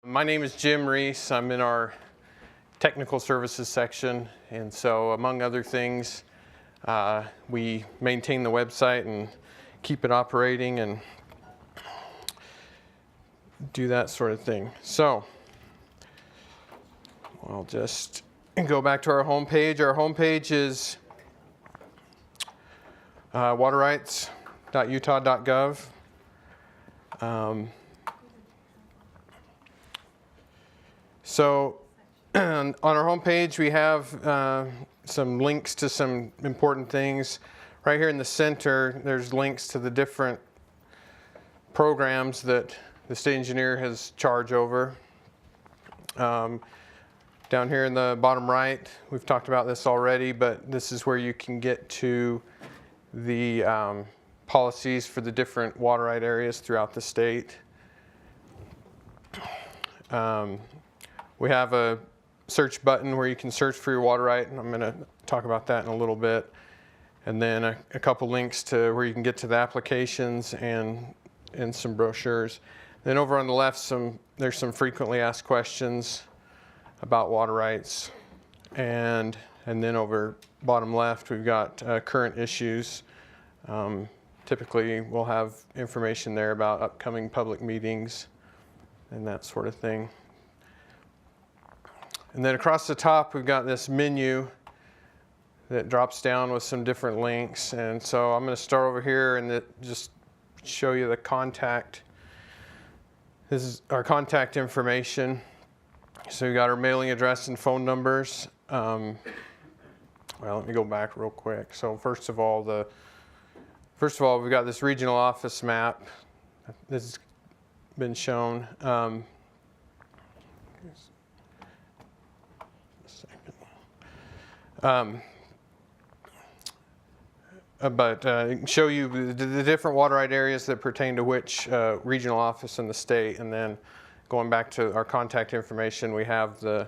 My name is Jim Reese. I'm in our technical services section, and so among other things, we maintain the website and keep it operating and do that sort of thing. So I'll just go back to our homepage. Our homepage is waterrights.utah.gov. So on our homepage, we have some links to some important things. Right here in the center, there's links to the different programs that the state engineer has charge over. Down here in the bottom right, we've talked about this already, but this is where you can get to the policies for the different water right areas throughout the state. We have a search button where you can search for your water right, and I'm going to talk about that in a little bit. And then a couple links to where you can get to the applications and some brochures. Then over on the left, there's some frequently asked questions about water rights. And then over bottom left, we've got current issues. Typically, we'll have information there about upcoming public meetings and that sort of thing. And then across the top, we've got this menu that drops down with some different links. And so I'm going to start over here and just show you the contact. This is our contact information. So we've got our mailing address and phone numbers. Well, let me go back real quick. So first of all, we've got this regional office map. This has been shown. Show you the different water right areas that pertain to which regional office in the state. And then going back to our contact information, we have the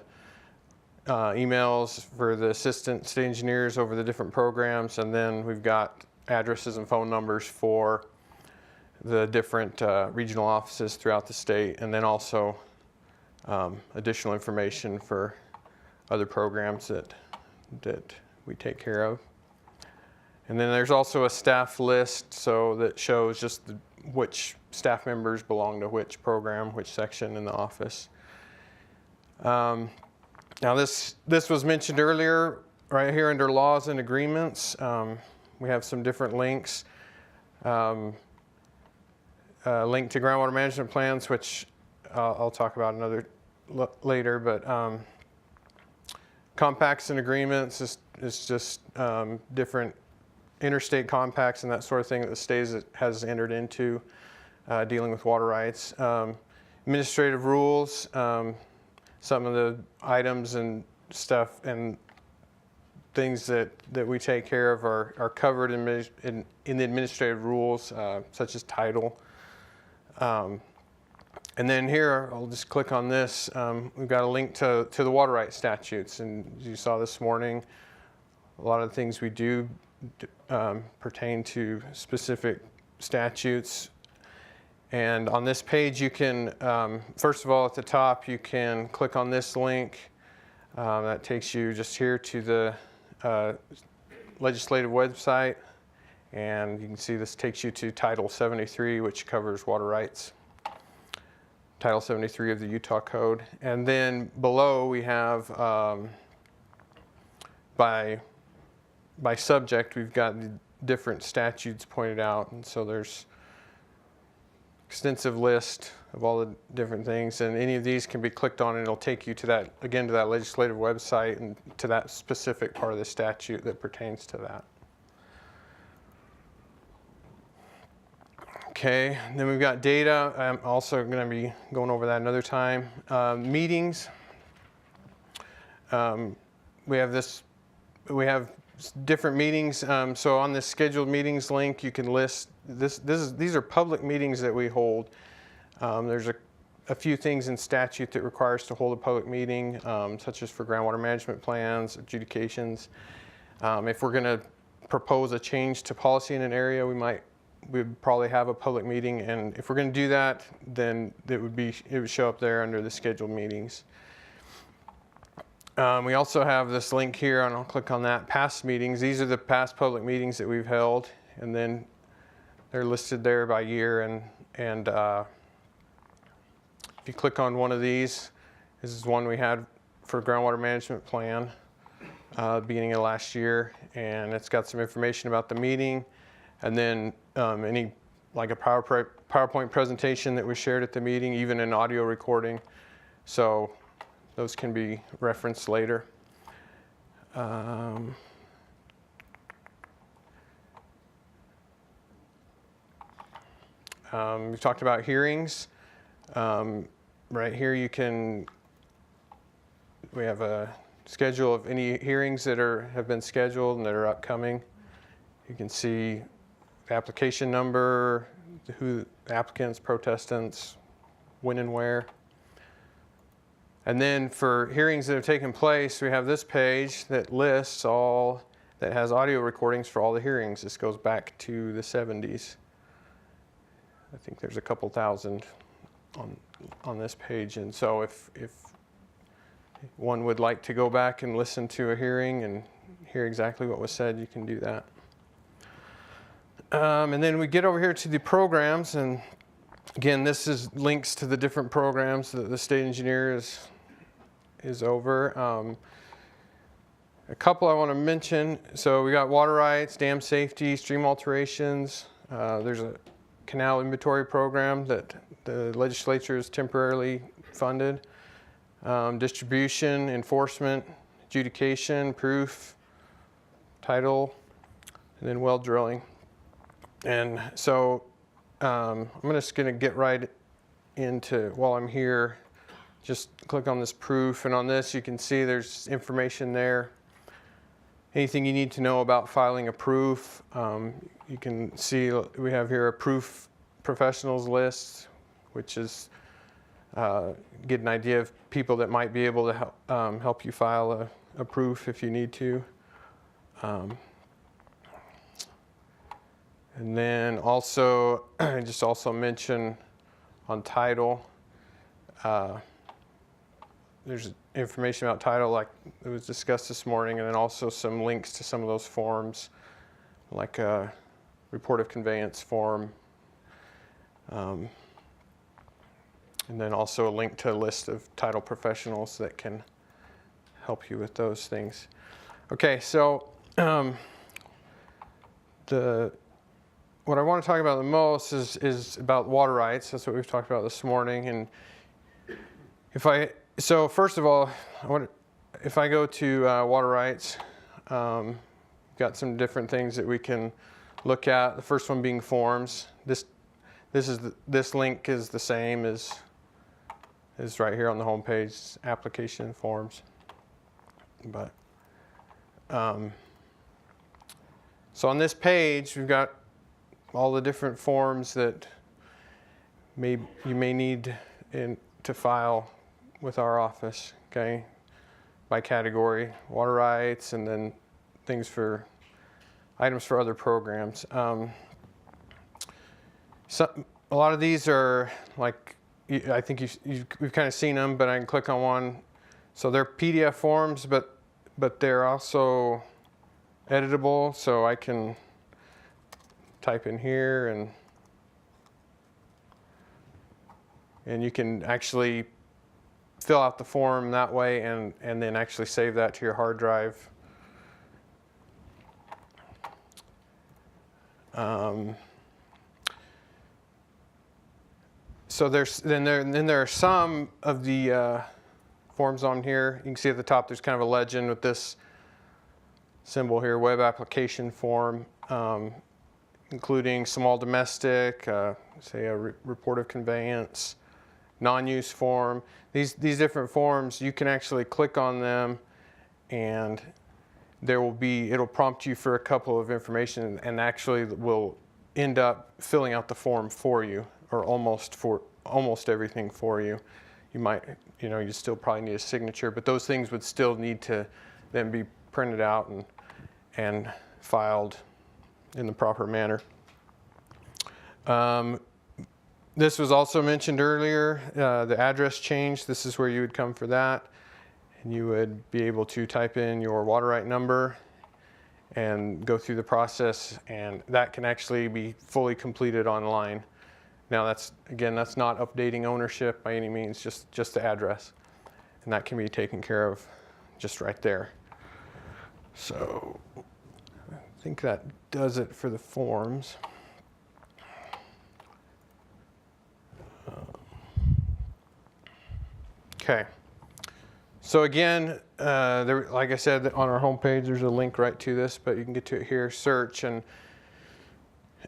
emails for the assistant state engineers over the different programs. And then we've got addresses and phone numbers for the different regional offices throughout the state. And then also additional information for other programs that we take care of. And then there's also a staff list, so that shows just which staff members belong to which program, which section in the office. Now this was mentioned earlier, right here under laws and agreements. We have some different links. Link to groundwater management plans, which I'll talk about later, but compacts and agreements is just different interstate compacts and that sort of thing that the state has entered into dealing with water rights. Administrative rules, some of the items and stuff and things that we take care of are covered in the administrative rules, such as title. And then here, I'll just click on this. We've got a link to the water rights statutes. And as you saw this morning, a lot of the things we do pertain to specific statutes. And on this page, you can, first of all, at the top, you can click on this link. That takes you just here to the legislative website. And you can see this takes you to Title 73, which covers water rights. Title 73 of the Utah Code. And then below we have, by subject, we've got the different statutes pointed out. And so there's extensive list of all the different things. And any of these can be clicked on and it'll take you to that, again, to that legislative website and to that specific part of the statute that pertains to that. Okay, and then we've got data. I'm also going to be going over that another time. Meetings. We have different meetings. So on this scheduled meetings link, you can list these are public meetings that we hold. There's a few things in statute that require us to hold a public meeting, such as for groundwater management plans, adjudications. If we're going to propose a change to policy in an area, we might we'd probably have a public meeting, and if we're going to do that, then it would show up there under the scheduled meetings. We also have this link here, and I'll click on that, past meetings. These are the past public meetings that we've held, and then they're listed there by year. And if you click on one of these, this is one we had for groundwater management plan beginning of last year, and it's got some information about the meeting, and then any, like a PowerPoint presentation that was shared at the meeting, even an audio recording. So those can be referenced later. We've talked about hearings. Right here we have a schedule of any hearings that have been scheduled and that are upcoming. You can see the application number, who the applicants, protestants, when and where. And then for hearings that have taken place, we have this page that lists that has audio recordings for all the hearings. This goes back to the 70s. I think there's a couple thousand on this page. And so if one would like to go back and listen to a hearing and hear exactly what was said, you can do that. And then we get over here to the programs, and again, this is links to the different programs that the state engineer is over. A couple I want to mention. So we got water rights, dam safety, stream alterations. There's a canal inventory program that the legislature has temporarily funded. Distribution, enforcement, adjudication, proof, title, and then well drilling. And so I'm just going to get right into, while I'm here, just click on this proof, and on this you can see there's information there. Anything you need to know about filing a proof, you can see we have here a proof professionals list, which is get an idea of people that might be able to help you file a proof if you need to. And then also, I just also mention on title, there's information about title like it was discussed this morning, and then also some links to some of those forms, like a report of conveyance form. And then also a link to a list of title professionals that can help you with those things. Okay, so what I want to talk about the most is about water rights. That's what we've talked about this morning. And so first of all, if I go to water rights, got some different things that we can look at. The first one being forms. This link is the same as right here on the home page, application forms. But so on this page, we've got all the different forms that you may need to file with our office, okay, by category, water rights, and then items for other programs. A lot of these are like, I think we've kind of seen them, but I can click on one. So they're PDF forms, but they're also editable, so I can type in here, and you can actually fill out the form that way and then actually save that to your hard drive. So there are some of the forms on here. You can see at the top there's kind of a legend with this symbol here, web application form, including small domestic, say a report of conveyance, non-use form. These different forms, you can actually click on them, and it'll prompt you for a couple of information, and actually will end up filling out the form for you, or almost everything for you. You still probably need a signature, but those things would still need to then be printed out and filed in the proper manner. This was also mentioned earlier, the address change. This is where you would come for that. And you would be able to type in your water right number and go through the process, and that can actually be fully completed online. Now that's not updating ownership by any means, just the address. And that can be taken care of just right there. So I think that does it for the forms. Okay. So again, like I said, on our homepage, there's a link right to this, but you can get to it here, search, and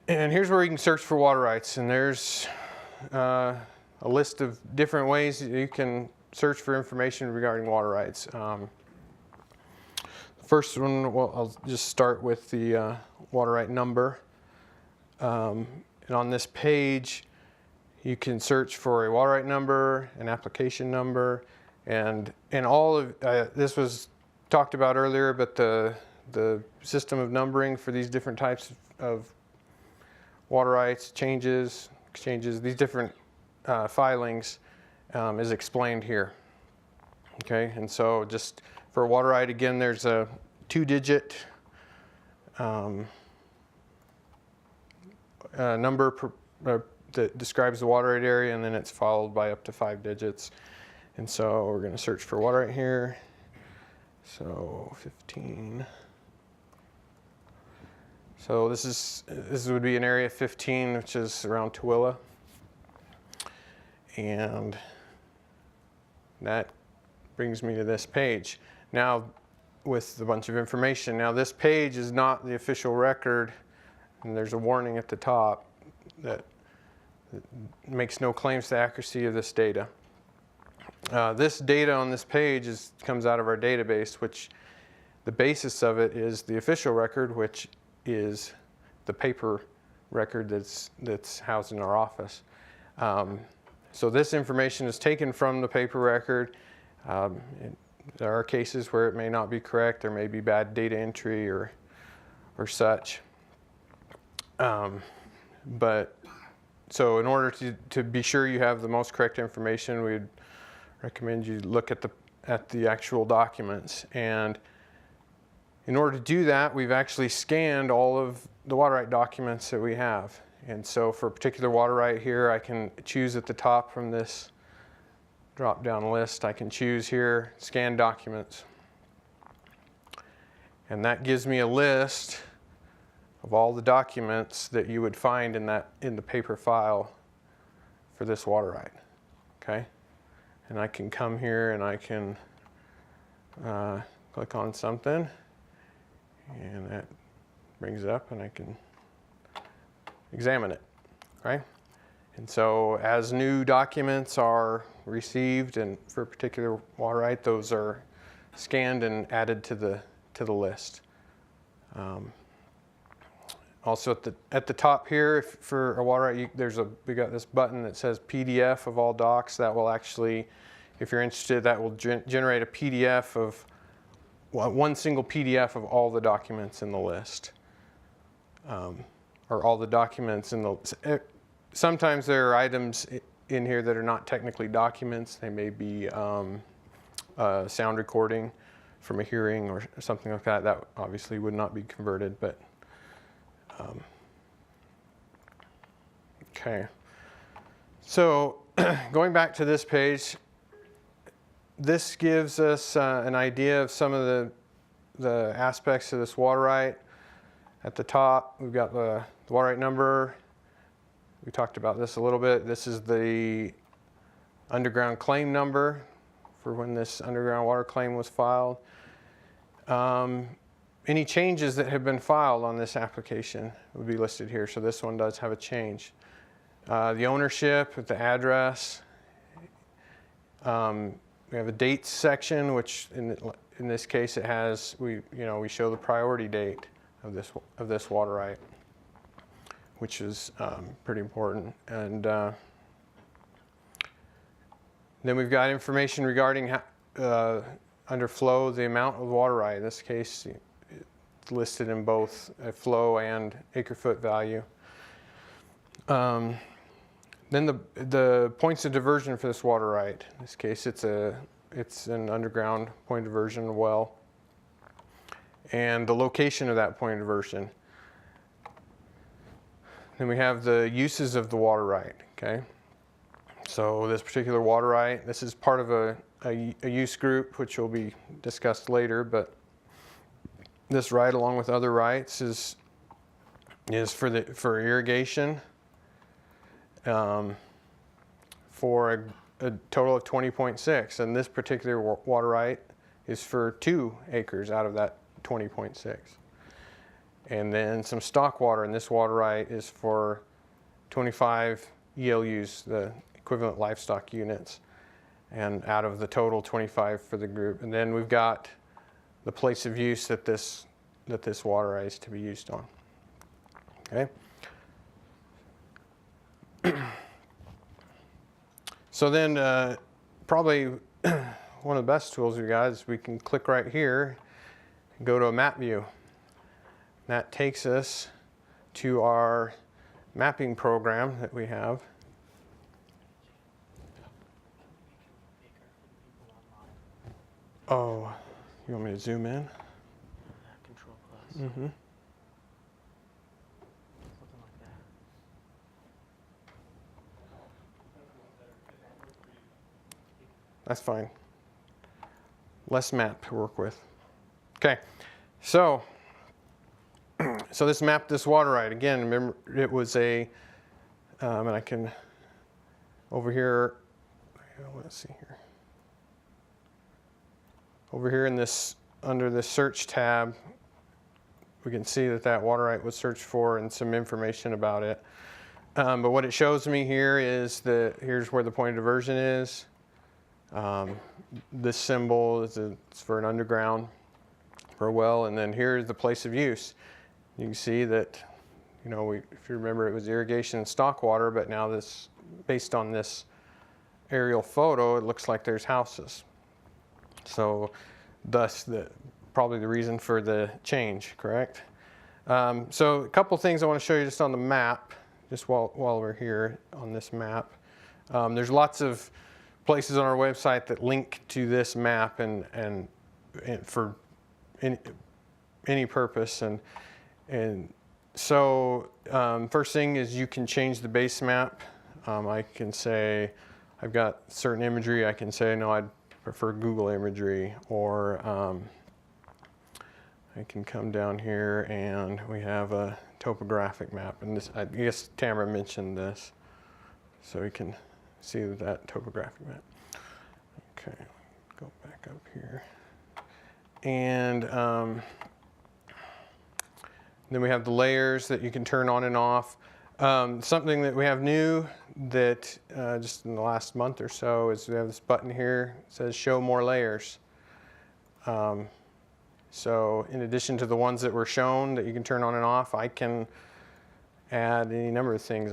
here's where you can search for water rights. And there's a list of different ways that you can search for information regarding water rights. The first one, well, I'll just start with the water right number. And on this page, you can search for a water right number, an application number, and all of this was talked about earlier, but the system of numbering for these different types of water rights, changes, exchanges, these different filings is explained here. Okay, and so just for a water right, again, there's a 2-digit number that describes the water right area, and then it's followed by up to 5 digits. And so we're going to search for water right here. So 15. So this would be an area 15, which is around Tooele. And that brings me to this page. Now, with a bunch of information. Now, this page is not the official record, and there's a warning at the top that makes no claims to accuracy of this data. This data on this page comes out of our database, which the basis of it is the official record, which is the paper record that's housed in our office. So this information is taken from the paper record. There are cases where it may not be correct. There may be bad data entry or such. But so in order to be sure you have the most correct information, we'd recommend you look at the actual documents. And in order to do that, we've actually scanned all of the water right documents that we have. And so for a particular water right here, I can choose at the top from this drop-down list. I can choose here, scan documents. And that gives me a list of all the documents that you would find in the paper file for this water right. Okay? And I can come here and I can click on something, and that brings it up, and I can examine it, right? And so as new documents are received, and for a particular water right, those are scanned and added to the list. Also at the top here, for a water right, we got this button that says PDF of all docs. That will actually, if you're interested, that will generate a PDF of one single PDF of all the documents in the list, or all the documents in the. Sometimes there are items in here that are not technically documents. They may be a sound recording from a hearing or something like that. That obviously would not be converted, but. Okay, so going back to this page, this gives us an idea of some of the aspects of this water right. At the top, we've got the water right number. We talked about this a little bit. This is the underground claim number for when this underground water claim was filed. Any changes that have been filed on this application would be listed here. So this one does have a change. The ownership, the address. We have a dates section, which in this case it has, we show the priority date of this water right, which is pretty important. And then we've got information regarding under flow, the amount of water right. In this case, it's listed in both a flow and acre-foot value. Then the points of diversion for this water right. In this case, it's an underground point of diversion well, and the location of that point of diversion. Then we have the uses of the water right. Okay, so this particular water right, this is part of a use group which will be discussed later, but this right, along with other rights, is for irrigation. For a total of 20.6, and this particular water right is for 2 acres out of that 20.6. And then some stock water, and this water right is for 25 ELUs, the equivalent livestock units, and out of the total 25 for the group. And then we've got the place of use that this water right is to be used on. Okay. So then probably one of the best tools we got is we can click right here and go to a map view. And that takes us to our mapping program that we have. Oh, you want me to zoom in? Control plus. Mm-hmm. That's fine. Less map to work with. Okay, so this mapped this water right. Again, remember it was and I can, over here, let's see here. Over here in this, under the search tab, we can see that water right was searched for and some information about it. But what it shows me here is here's where the point of diversion is. This symbol is it's for an underground, for a well, and then here's the place of use. You can see that, if you remember, it was irrigation and stock water, but now based on this aerial photo, it looks like there's houses. So, thus probably the reason for the change, correct? So a couple things I want to show you just on the map, just while we're here on this map. There's lots of places on our website that link to this map and for any purpose. And so first thing is you can change the base map. I can say I've got certain imagery. I can say no, I'd prefer Google imagery, or I can come down here and we have a topographic map. And this, I guess Tamara mentioned this, so we can see that topographic map. Okay, go back up here. And then we have the layers that you can turn on and off. Something that we have new that just in the last month or so is we have this button here that says show more layers. So in addition to the ones that were shown that you can turn on and off, I can add any number of things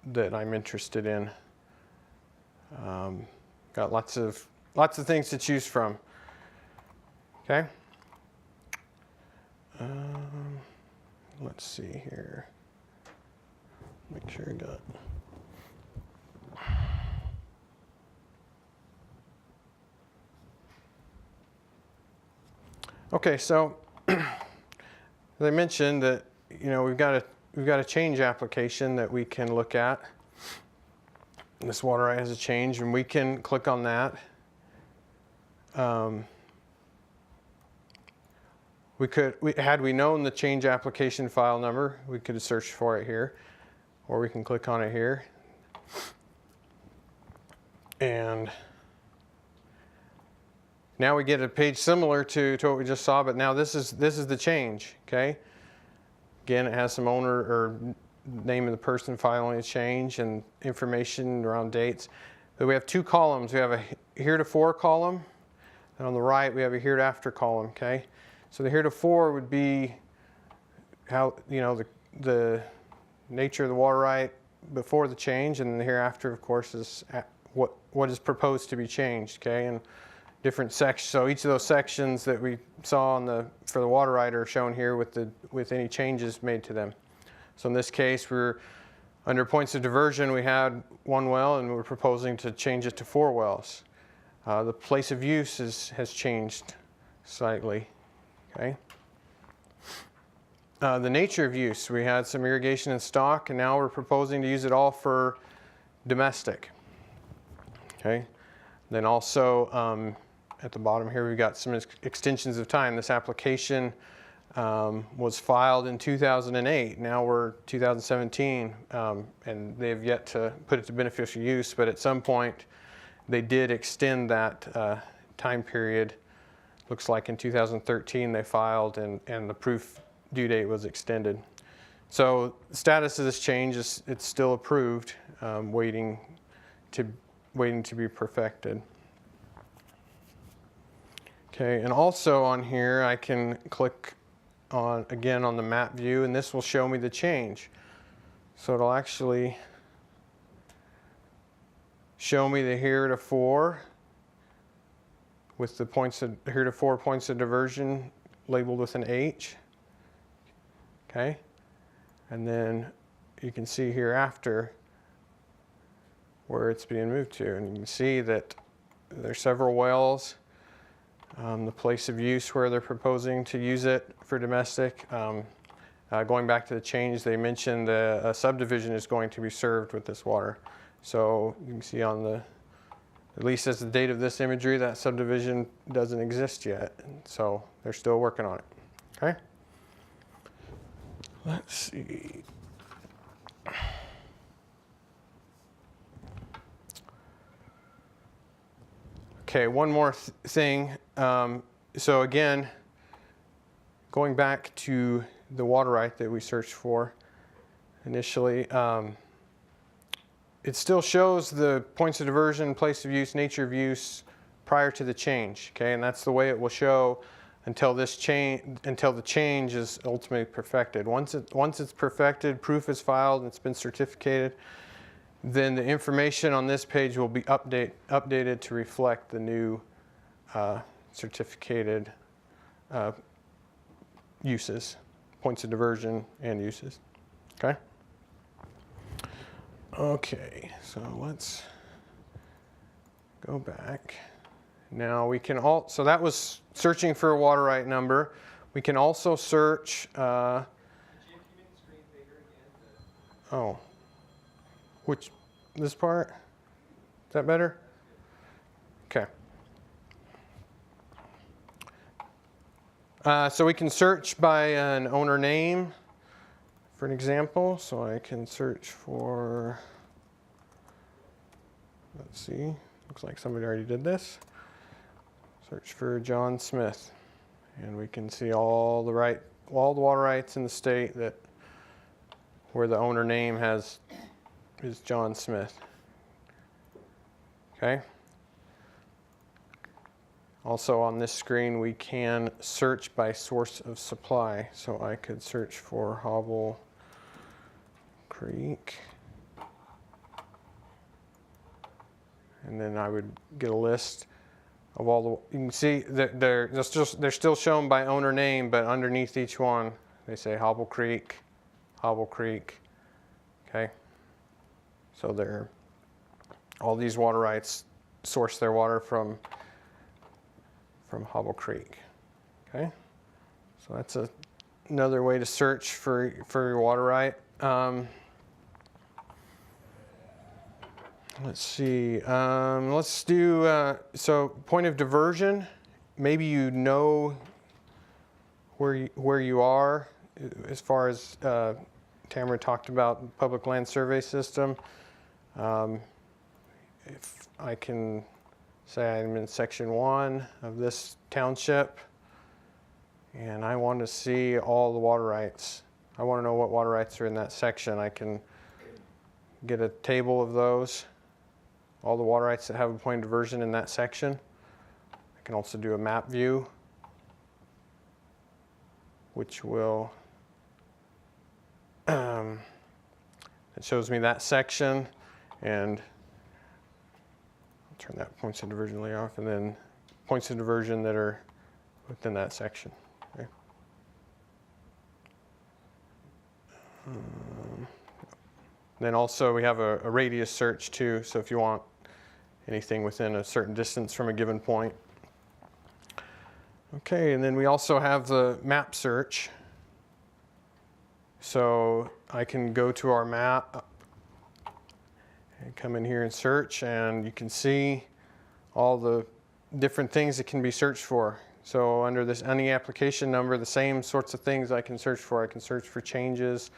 that I'm interested in. Got lots of things to choose from. Okay. Let's see here. Make sure I got. Okay, so as I mentioned that we've got a change application that we can look at. This water right has a change, and we can click on that. Had we known the change application file number, we could have searched for it here, or we can click on it here. And now we get a page similar to what we just saw, but now this is the change. Okay. Again, it has some owner or name of the person filing a change and information around dates. But we have two columns. We have a heretofore column, and on the right we have a hereafter column. Okay. So the heretofore would be how the nature of the water right before the change, and the hereafter, of course, is what is proposed to be changed. Okay, and different sections. So each of those sections that we saw for the water right are shown here with any changes made to them. So in this case, we're under points of diversion, we had 1 well, and we're proposing to change it to 4 wells. The place of use has changed slightly. Okay. The nature of use, we had some irrigation in stock, and now we're proposing to use it all for domestic. Okay. Then also at the bottom here, we've got some extensions of time. This application was filed in 2008. Now we're 2017, and they have yet to put it to beneficial use, but at some point they did extend that time period. Looks like in 2013 they filed, and the proof due date was extended. So the status of this change is it's still approved, waiting to be perfected. Okay, and also on here I can click again on the map view, and this will show me the change. So it'll actually show me the heretofore with the heretofore points of diversion labeled with an H. Okay, and then you can see hereafter where it's being moved to, and you can see that there's several wells. The place of use where they're proposing to use it for domestic. Going back to the change, they mentioned a subdivision is going to be served with this water. So you can see on at least as the date of this imagery, that subdivision doesn't exist yet. So they're still working on it. Okay. Let's see. Okay, one more thing. So again, going back to the water right that we searched for initially, it still shows the points of diversion, place of use, nature of use prior to the change. Okay, and that's the way it will show until the change is ultimately perfected. Once it's perfected, proof is filed, and it's been certificated, then the information on this page will be updated to reflect the new certificated uses, points of diversion and uses. Okay? Okay, so let's go back. Now we can so that was searching for a water right number. We can also search. Jim, can you make the screen bigger again? This part? Is that better? Okay. So we can search by an owner name, for an example. So I can search for, let's see, looks like somebody already did this. Search for John Smith. And we can see all the water rights in the state where the owner name is John Smith. Okay. Also on this screen we can search by source of supply. So I could search for Hobble Creek. And then I would get a list of all the, you can see that they're still shown by owner name, but underneath each one they say Hobble Creek. Okay. So all these water rights source their water from Hobble Creek. Okay, so that's another way to search for your water right. Let's see. Let's do so point of diversion. Maybe you know where you are as far as Tamara talked about the public land survey system. If I can say I'm in section 1 of this township and I want to see all the water rights. I want to know what water rights are in that section. I can get a table of those, all the water rights that have a point of diversion in that section. I can also do a map view, which will it shows me that section, and I'll turn that points of diversion layer off, and then points of diversion that are within that section. Okay. Then also we have a radius search too, so if you want anything within a certain distance from a given point. Okay, and then we also have the map search. So I can go to our map and come in here and search, and you can see all the different things that can be searched for. So under this any application number, the same sorts of things I can search for. I can search for changes,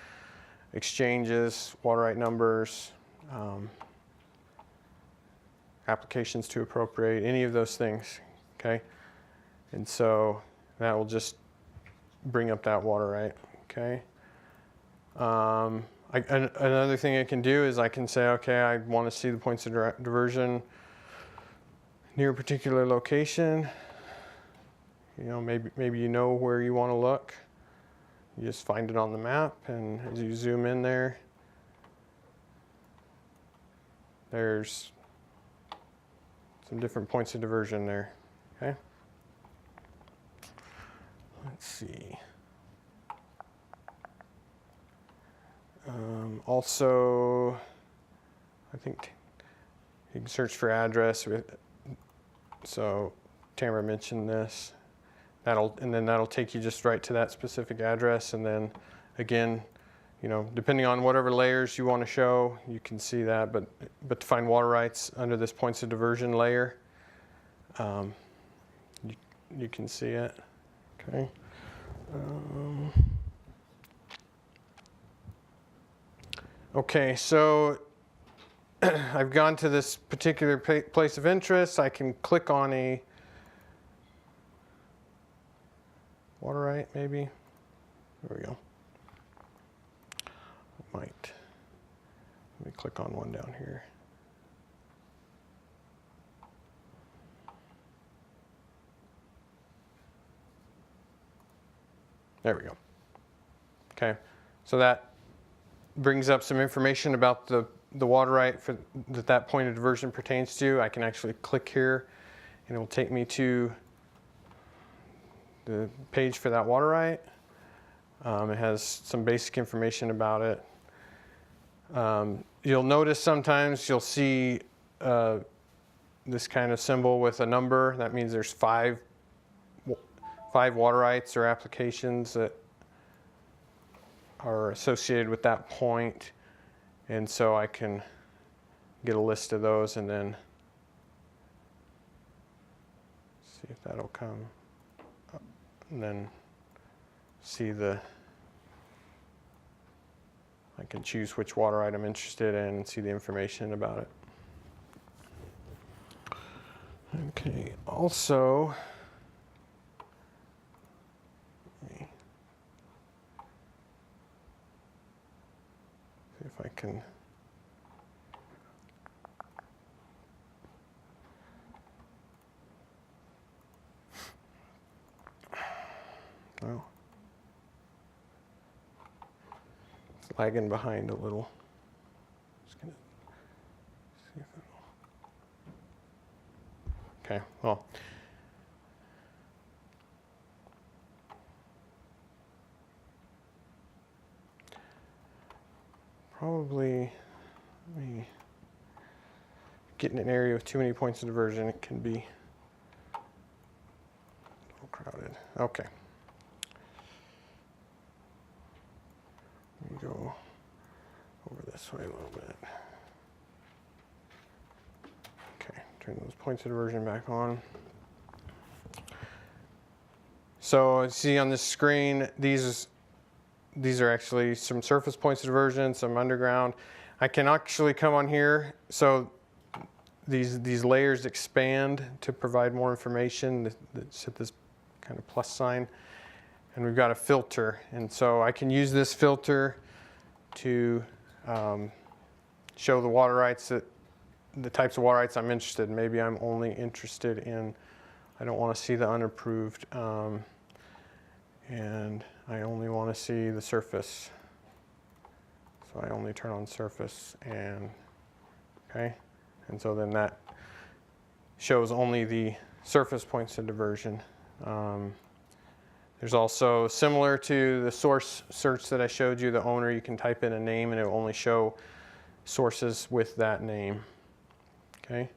exchanges, water right numbers, applications to appropriate, any of those things, okay? And so that will just bring up that water right, okay? Another thing I can do is I can say, okay, I want to see the points of diversion near a particular location. You know, maybe you know where you want to look. You just find it on the map, and as you zoom in there, there's some different points of diversion there, okay? Let's see. Also, I think you can search for address. So Tamara mentioned this. That'll take you just right to that specific address, and then again, you know, depending on whatever layers you want to show, you can see that. But to find water rights under this points of diversion layer, you can see it. Okay. Okay, so I've gone to this particular place of interest. I can click on a water right, maybe. There we go. Let me click on one down here. There we go. Okay, so that brings up some information about the water right that point of diversion pertains to. I can actually click here, and it will take me to the page for that water right. It has some basic information about it. You'll notice sometimes you'll see this kind of symbol with a number. That means there's five water rights or applications that are associated with that point. And so I can get a list of those and then see if that'll come up, and then see I can choose which water right I'm interested in and see the information about it. Okay, also, let me see if I can. Oh. It's lagging behind a little. Just gonna see if it'll. Okay, well. Probably, let me get in an area with too many points of diversion. It can be a little crowded. Okay. Let me go over this way a little bit. Okay, turn those points of diversion back on. So see on this screen, these are actually some surface points of diversion, some underground. I can actually come on here. So these layers expand to provide more information. That's at this kind of plus sign. And we've got a filter. And so I can use this filter to show the water rights, the types of water rights I'm interested in. Maybe I'm only interested in, I don't want to see the unapproved. And I only want to see the surface. So I only turn on surface, and okay. And so then that shows only the surface points of diversion. There's also, similar to the source search that I showed you, the owner, you can type in a name and it will only show sources with that name. Okay?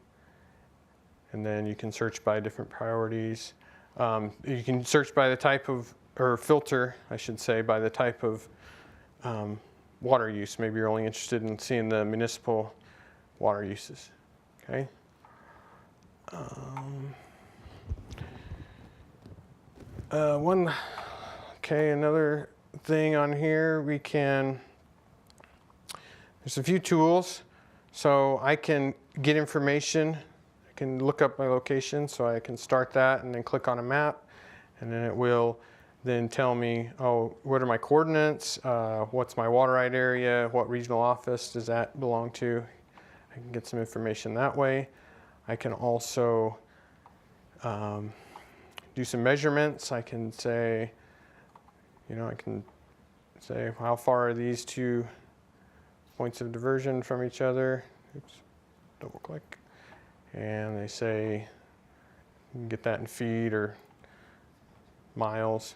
And then you can search by different priorities. You can search by the type of, or filter, I should say, by the type of water use. Maybe you're only interested in seeing the municipal water uses. Okay? Another thing on here, there's a few tools. So I can get information. I can look up my location, so I can start that and then click on a map, and then it will then tell me, oh, what are my coordinates? What's my water right area? What regional office does that belong to? I can get some information that way. I can also do some measurements. I can say, how far are these two points of diversion from each other? Oops, double click. And they say, you can get that in feet or miles.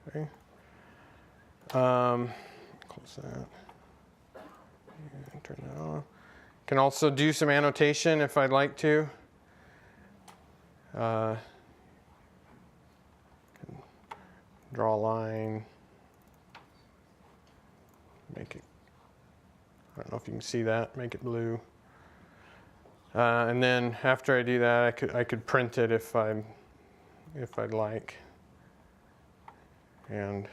Okay. Close that. And turn that on. Can also do some annotation if I'd like to. Can draw a line. Make it, I don't know if you can see that, make it blue. And then after I do that, I could print it if I'd like. And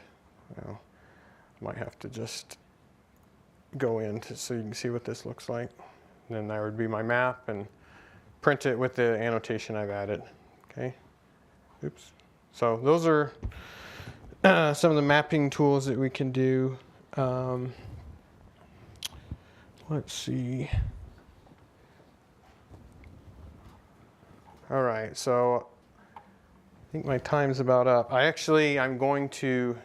might have to just go in so you can see what this looks like. And then there would be my map, and print it with the annotation I've added. Okay. Oops. So those are some of the mapping tools that we can do. Let's see. All right, so I think my time's about up. I'm going to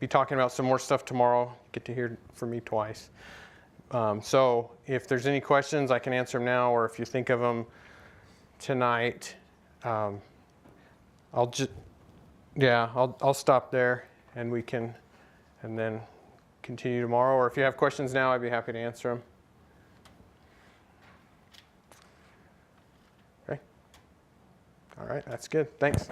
be talking about some more stuff tomorrow. Get to hear from me twice. So if there's any questions, I can answer them now, or if you think of them tonight, I'll stop there, and we can, and then continue tomorrow. Or if you have questions now, I'd be happy to answer them. Okay. All right, that's good. Thanks.